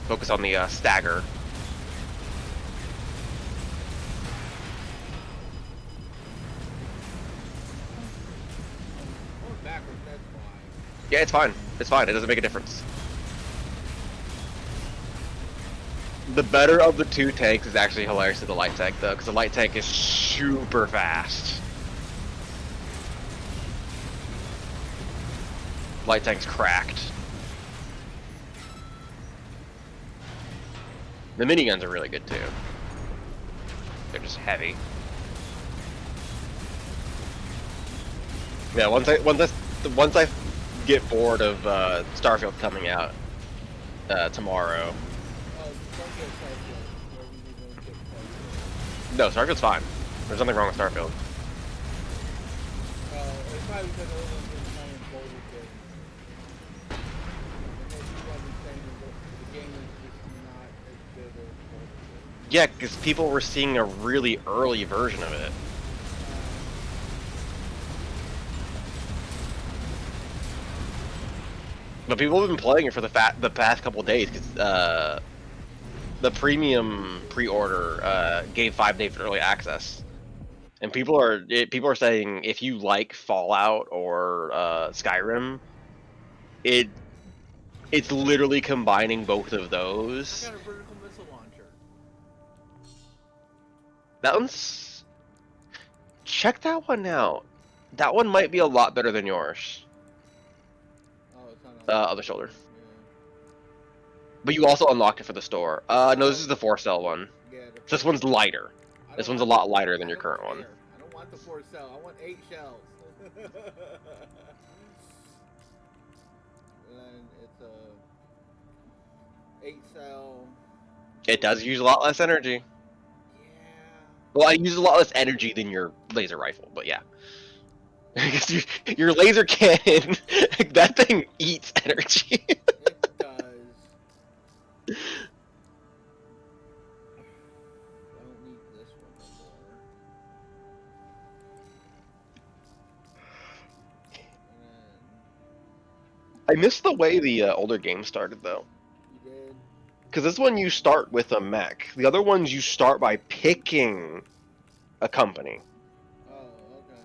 Focus on the stagger. Going backwards, that's fine. Yeah, it's fine. It's fine. It doesn't make a difference. The better of the two tanks is actually hilarious to the light tank, though, because the light tank is super fast. Light tank's cracked. The miniguns are really good too. They're just heavy. Yeah, once I get bored of Starfield coming out tomorrow. Oh, don't get Starfield. Where we need to get Starfield. No, Starfield's fine. There's nothing wrong with Starfield. It's probably because everyone's been playing Boulder Kid. And most people have been saying the game is just not as good as Boulder Kid. Yeah, because people were seeing a really early version of it. But people have been playing it for the past couple of days because the premium pre-order gave 5 days early access, and people are saying if you like Fallout or Skyrim, it's literally combining both of those. I got a vertical missile launcher. That one's check that one out. That one might be a lot better than yours. Oh, it's not on Other shoulder. Yeah. But you also unlocked it for the store. No, this is the 4-cell one. Yeah, This one's lighter. I This don't one's a want lot lighter than I your don't current one. care. I don't want the 4 cell. I want 8 shells. And it's a 8 cell. It does use a lot less energy. Yeah. Well, it uses a lot less energy than your laser rifle, but yeah. Because your laser cannon, that thing eats energy. It does. I don't need this one no more. I miss the way the older games started though. You did? Because this one you start with a mech. The other ones you start by picking a company. Oh, okay.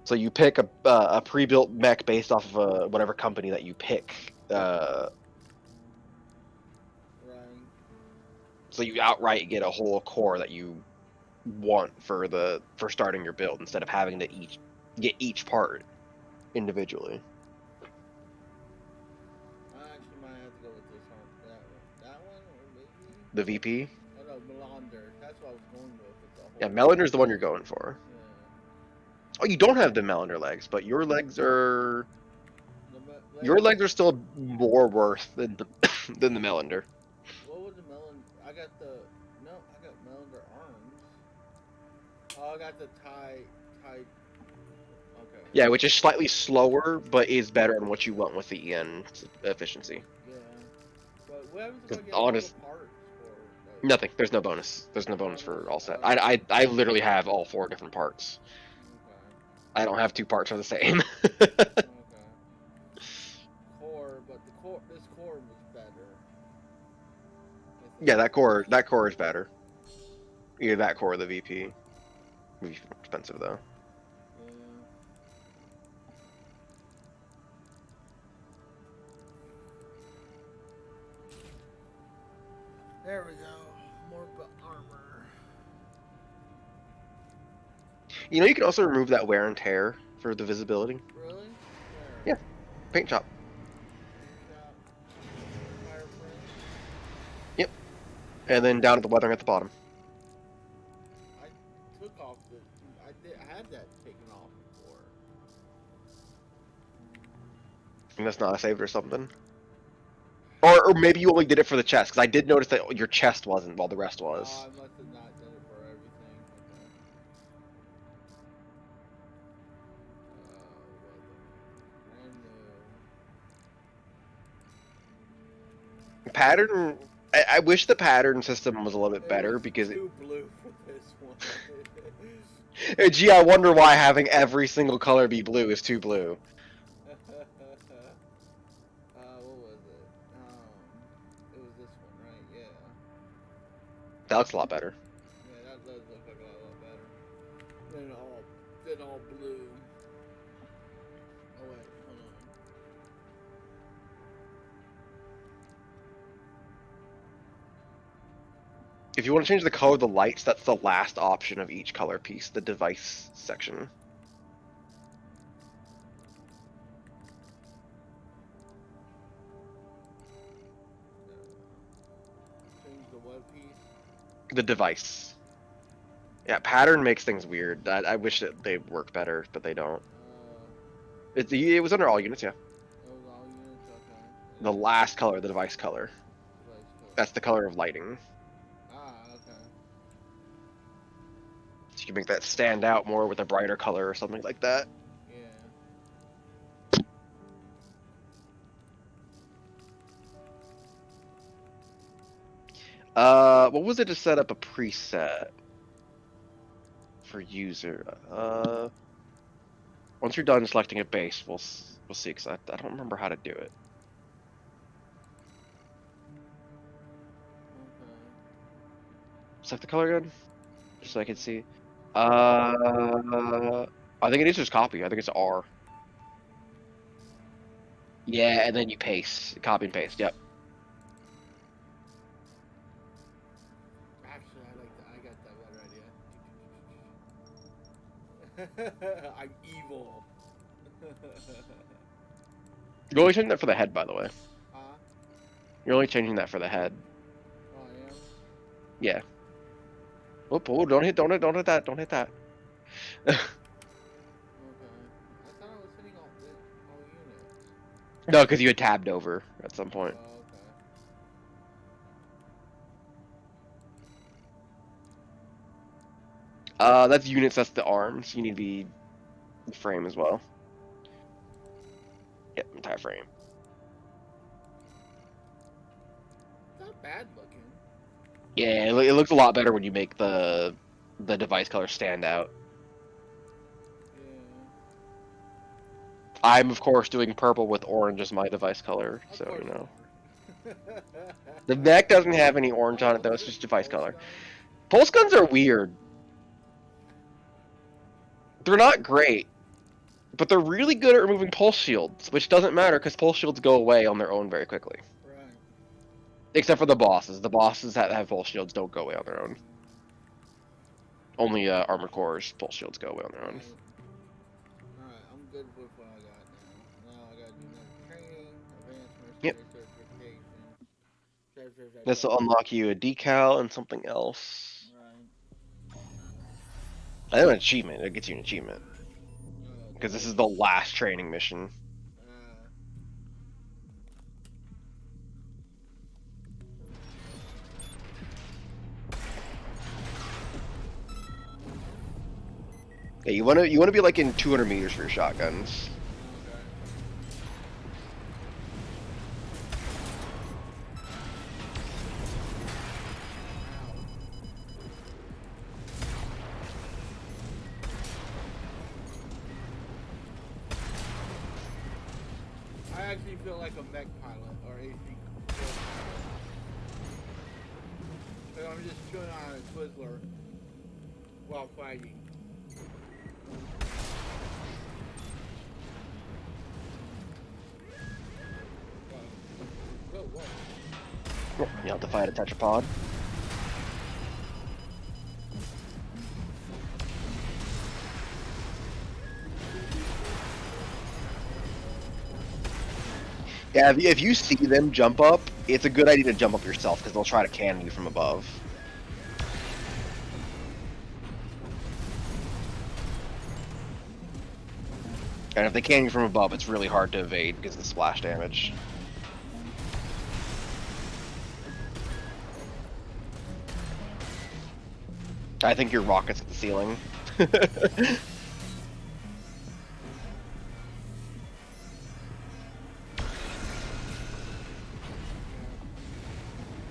So you pick a pre-built mech based off of whatever company that you pick. Right. So you outright get a whole core that you want for starting your build instead of having to get each part individually. I actually might have to go with this one. That one, or maybe? The VP? Oh no, Melander. That's what I was going with. It's a whole Yeah, Melander's the one you're going for. Yeah. Oh, you don't have the Melander legs, but your legs are still more worth than the than the Melander. What was the melon? I got Melander arms. Oh, I got the tie. Okay. Yeah, which is slightly slower, but is better than what you want with the EN efficiency. Yeah. But what happens if I Because get all honest, the parts for? Like, nothing. There's no bonus. There's no bonus for all set. I literally have all 4 different parts. Okay. I don't have 2 parts are the same. Okay. Core, but this core was better. Yeah, that core is better. Either that core or the VP. Be expensive though. Yeah. There we go. More armor. You know, you can also remove that wear and tear for the visibility. Really? Where? Yeah. Paint shop. Fireframe? Yep. And then down at the weathering at the bottom. I took off the. I had that taken off before. And that's not a saved or something. Or maybe you only did it for the chest, because I did notice that your chest wasn't, while the rest was. Oh, I must have not done it for everything. Okay. Pattern. I wish the pattern system was a little bit better because too blue for this one. gee, I wonder why having every single color be blue is too blue. What was it? It was this one, right? Yeah. That looks a lot better. Yeah, that does look like a lot better than all blue. Oh wait, hold on. If you want to change the color of the lights, that's the last option of each color piece, the device section. Change the what piece? The device. Yeah, pattern makes things weird. I wish that they worked better, but they don't. It was under all units, yeah. It was all units, okay. The last color, the device color. Device color. That's the color of lighting. Okay. So you can make that stand out more with a brighter color or something like that. Yeah. What was it to set up a preset for user? Once you're done selecting a base, we'll see. Cause I don't remember how to do it. Okay. Select the color again, just so I can see. I think it is just copy. I think it's R. Yeah, and then you paste, copy and paste. Yep. Actually, I got that better idea. I'm evil. You're only changing that for the head, by the way. Huh? You're only changing that for the head. Oh, I am? Yeah. Oh, don't hit that. Don't hit that. Okay. I thought I was hitting all units. No, because you had tabbed over at some point. Oh, okay. That's units. That's the arms. You need to be frame as well. Yep, entire frame. Not bad looking. Yeah, it looks a lot better when you make the device color stand out. Yeah. I'm of course doing purple with orange as my device color, Of so course you know. you are. The mech doesn't have any orange on it though; Oh, it's there's just device pulse color. guns. Pulse guns are weird. They're not great, but they're really good at removing pulse shields, which doesn't matter because pulse shields go away on their own very quickly. Right. Except for the bosses. The bosses that have pulse shields don't go away on their own. Only Armored Core's pulse shields go away on their own. Right. Alright, I'm good with what I got now. Now I gotta do another training, advanced Yep. mercenary certification. This will unlock you a decal and something else. Right. I know an achievement. It gets you an achievement. Because this is the last training mission. Yeah, you wanna be like in 200 meters for your shotguns. I actually feel like a mech pilot or AC. So I'm just chilling on a Twizzler while fighting. Whoa, whoa. You have to fight a tetrapod. Yeah, if you see them jump up, it's a good idea to jump up yourself because they'll try to cannon you from above. And if they cannon you from above, it's really hard to evade because of the splash damage. I think your rocket's at the ceiling.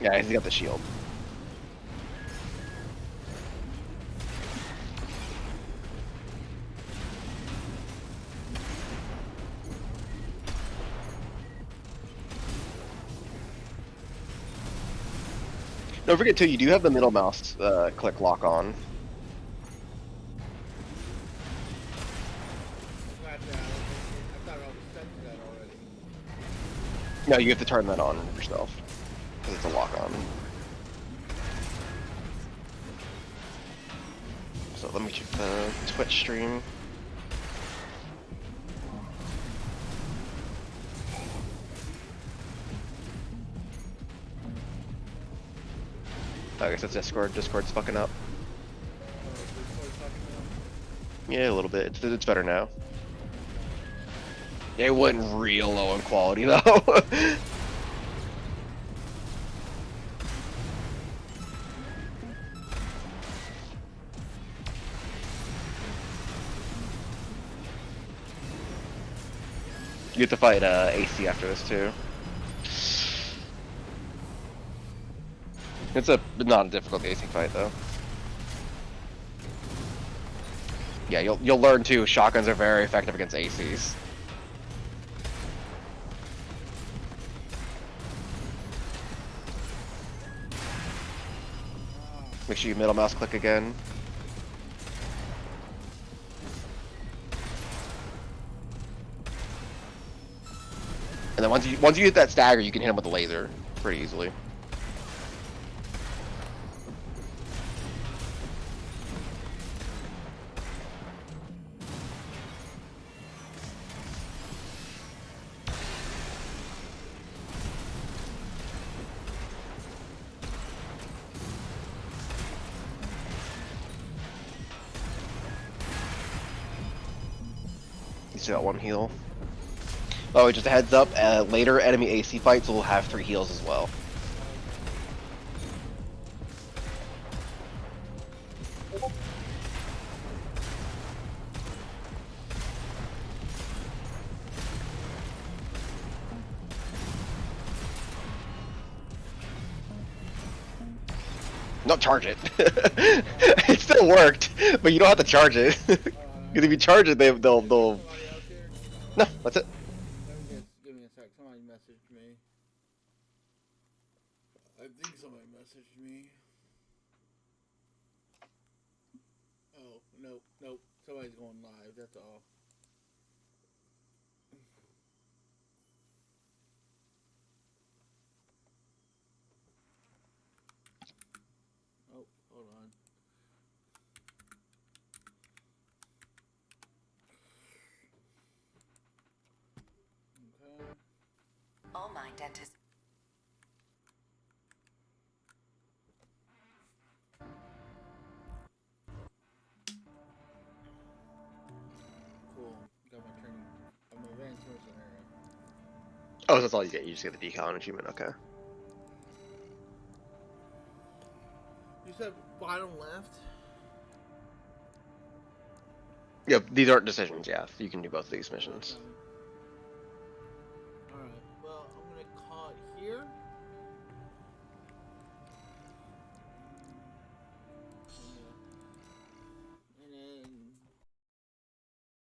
Yeah, he's got the shield. Don't forget too, you do have the middle mouse click lock on. I thought I was set to that already. No, you have to turn that on yourself because it's a lock on. So let me check the Twitch stream. I guess it's Discord. Discord's fucking up. Yeah, a little bit. It's better now. Yeah, it went real low in quality though. You have to fight AC after this too. It's not a difficult AC fight though. Yeah, you'll learn too. Shotguns are very effective against ACs. Make sure you middle mouse click again. And then once you hit that stagger, you can hit him with a laser pretty easily. You still got one heal. Oh, just a heads up, later enemy AC fights will have 3 heals as well. Not charge it. It still worked, but you don't have to charge it. Because if you charge it, they'll. Somebody else here? No, that's it. Let me just give me a sec. Somebody messaged me. I think somebody messaged me. Oh, nope. Somebody's going live, that's all. Oh, hold on. Okay. All mine dentist. Cool. Got my training. I'm an advanced mercenary. Oh, that's all you get. You just get the decal and achievement. Okay. You said bottom left? Yep, these aren't decisions. Yeah, you can do both of these missions. Okay.